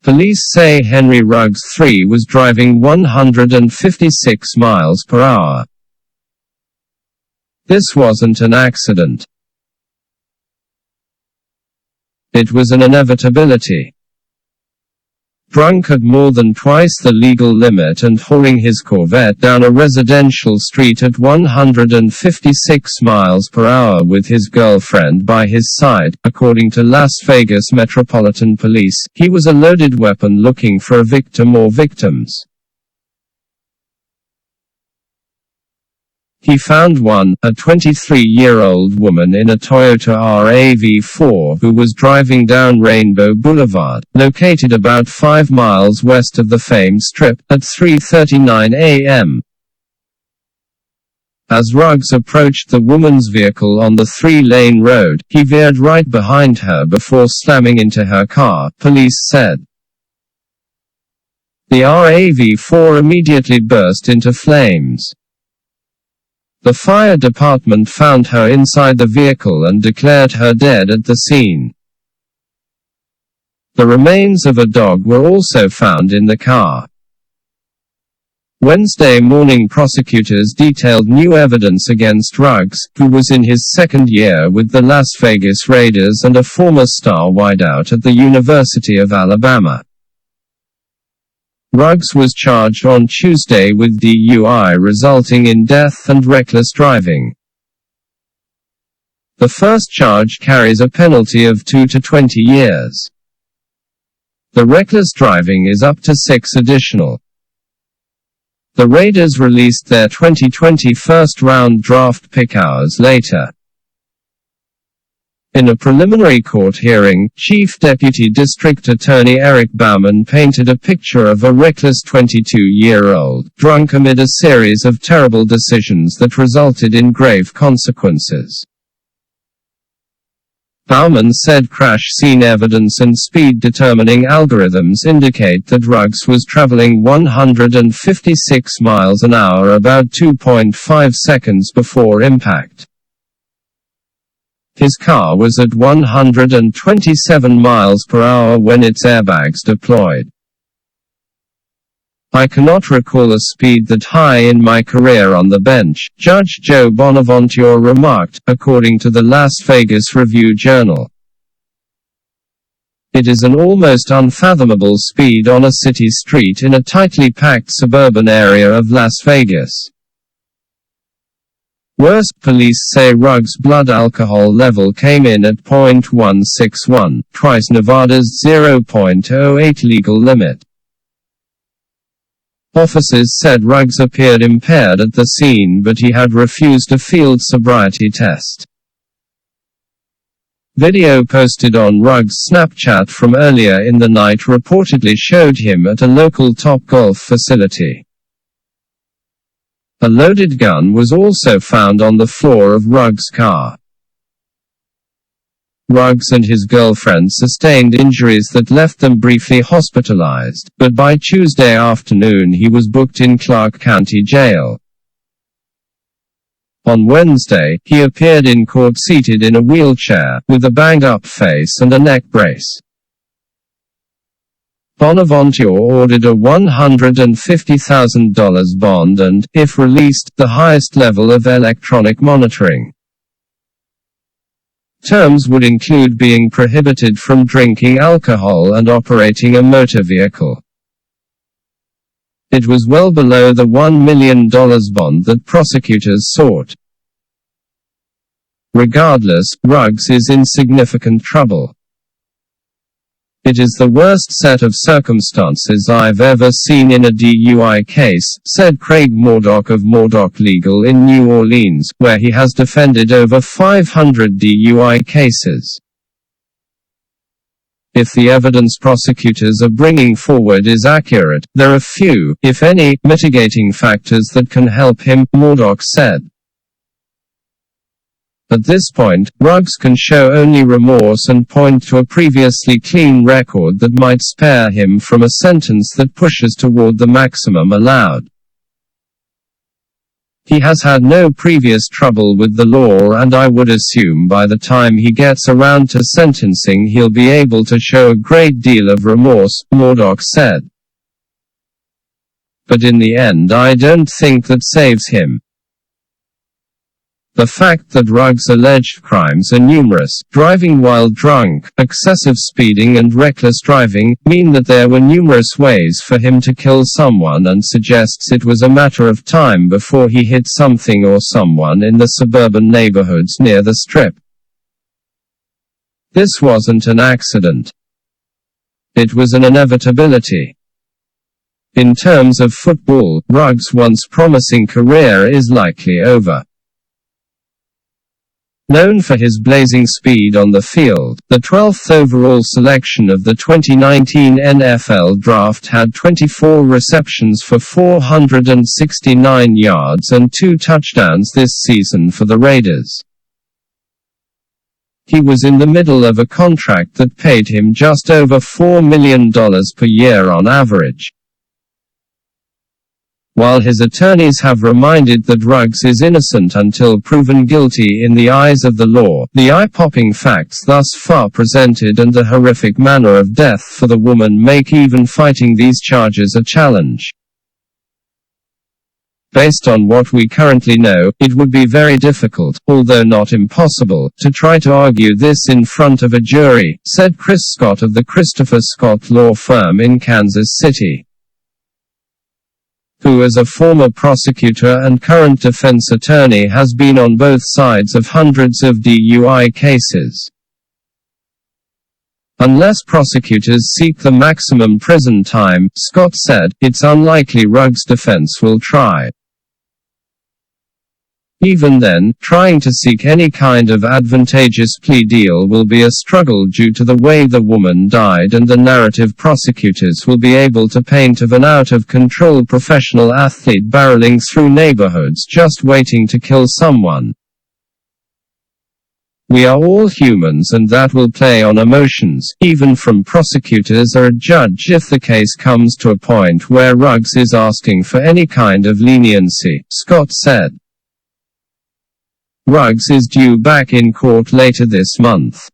Police say Henry Ruggs III was driving 156 miles per hour. This wasn't an accident. It was an inevitability. Drunk at more than twice the legal limit and hauling his Corvette down a residential street at 156 miles per hour with his girlfriend by his side, according to Las Vegas Metropolitan Police. He was a loaded weapon looking for a victim or victims. He found one, a 23-year-old woman in a Toyota RAV4 who was driving down Rainbow Boulevard, located about 5 miles west of the famed Strip, at 3:39 a.m. As Ruggs approached the woman's vehicle on the 3-lane road, he veered right behind her before slamming into her car, police said. The RAV4 immediately burst into flames. The fire department found her inside the vehicle and declared her dead at the scene. The remains of a dog were also found in the car. Wednesday morning, prosecutors detailed new evidence against Ruggs, who was in his second year with the Las Vegas Raiders and a former star wideout at the University of Alabama. Ruggs was charged on Tuesday with DUI resulting in death and reckless driving. The first charge carries a penalty of 2 to 20 years. The reckless driving is up to 6 additional. The Raiders released their 2020 first-round draft pick hours later. In a preliminary court hearing, Chief Deputy District Attorney Eric Bauman painted a picture of a reckless 22-year-old, drunk amid a series of terrible decisions that resulted in grave consequences. Bauman said crash scene evidence and speed determining algorithms indicate that Ruggs was traveling 156 miles an hour about 2.5 seconds before impact. His car was at 127 miles per hour when its airbags deployed. I cannot recall a speed that high in my career on the bench, Judge Joe Bonaventure remarked, according to the Las Vegas Review-Journal. It is an almost unfathomable speed on a city street in a tightly packed suburban area of Las Vegas. Worse, police say Ruggs' blood alcohol level came in at .161, twice Nevada's 0.08 legal limit. Officers said Ruggs appeared impaired at the scene, but he had refused a field sobriety test. Video posted on Ruggs' Snapchat from earlier in the night reportedly showed him at a local Topgolf facility. A loaded gun was also found on the floor of Ruggs' car. Ruggs and his girlfriend sustained injuries that left them briefly hospitalized, but by Tuesday afternoon he was booked in Clark County Jail. On Wednesday, he appeared in court seated in a wheelchair, with a banged-up face and a neck brace. Bonaventure ordered a $150,000 bond and, if released, the highest level of electronic monitoring. Terms would include being prohibited from drinking alcohol and operating a motor vehicle. It was well below the $1 million bond that prosecutors sought. Regardless, Ruggs is in significant trouble. It is the worst set of circumstances I've ever seen in a DUI case, said Craig Murdoch of Murdoch Legal in New Orleans, where he has defended over 500 DUI cases. If the evidence prosecutors are bringing forward is accurate, there are few, if any, mitigating factors that can help him, Murdoch said. At this point, Ruggs can show only remorse and point to a previously clean record that might spare him from a sentence that pushes toward the maximum allowed. He has had no previous trouble with the law, and I would assume by the time he gets around to sentencing he'll be able to show a great deal of remorse, Murdoch said. But in the end I don't think that saves him. The fact that Ruggs' alleged crimes are numerous, driving while drunk, excessive speeding and reckless driving, mean that there were numerous ways for him to kill someone, and suggests it was a matter of time before he hit something or someone in the suburban neighborhoods near the Strip. This wasn't an accident. It was an inevitability. In terms of football, Ruggs' once promising career is likely over. Known for his blazing speed on the field, the 12th overall selection of the 2019 NFL Draft had 24 receptions for 469 yards and 2 touchdowns this season for the Raiders. He was in the middle of a contract that paid him just over $4 million per year on average. While his attorneys have reminded that Ruggs is innocent until proven guilty in the eyes of the law, the eye-popping facts thus far presented and the horrific manner of death for the woman make even fighting these charges a challenge. Based on what we currently know, it would be very difficult, although not impossible, to try to argue this in front of a jury, said Chris Scott of the Christopher Scott law firm in Kansas City, who as a former prosecutor and current defense attorney has been on both sides of hundreds of DUI cases. Unless prosecutors seek the maximum prison time, Scott said, it's unlikely Ruggs' defense will try. Even then, trying to seek any kind of advantageous plea deal will be a struggle due to the way the woman died, and the narrative prosecutors will be able to paint of an out-of-control professional athlete barreling through neighborhoods just waiting to kill someone. We are all humans, and that will play on emotions, even from prosecutors or a judge if the case comes to a point where Ruggs is asking for any kind of leniency, Scott said. Ruggs is due back in court later this month.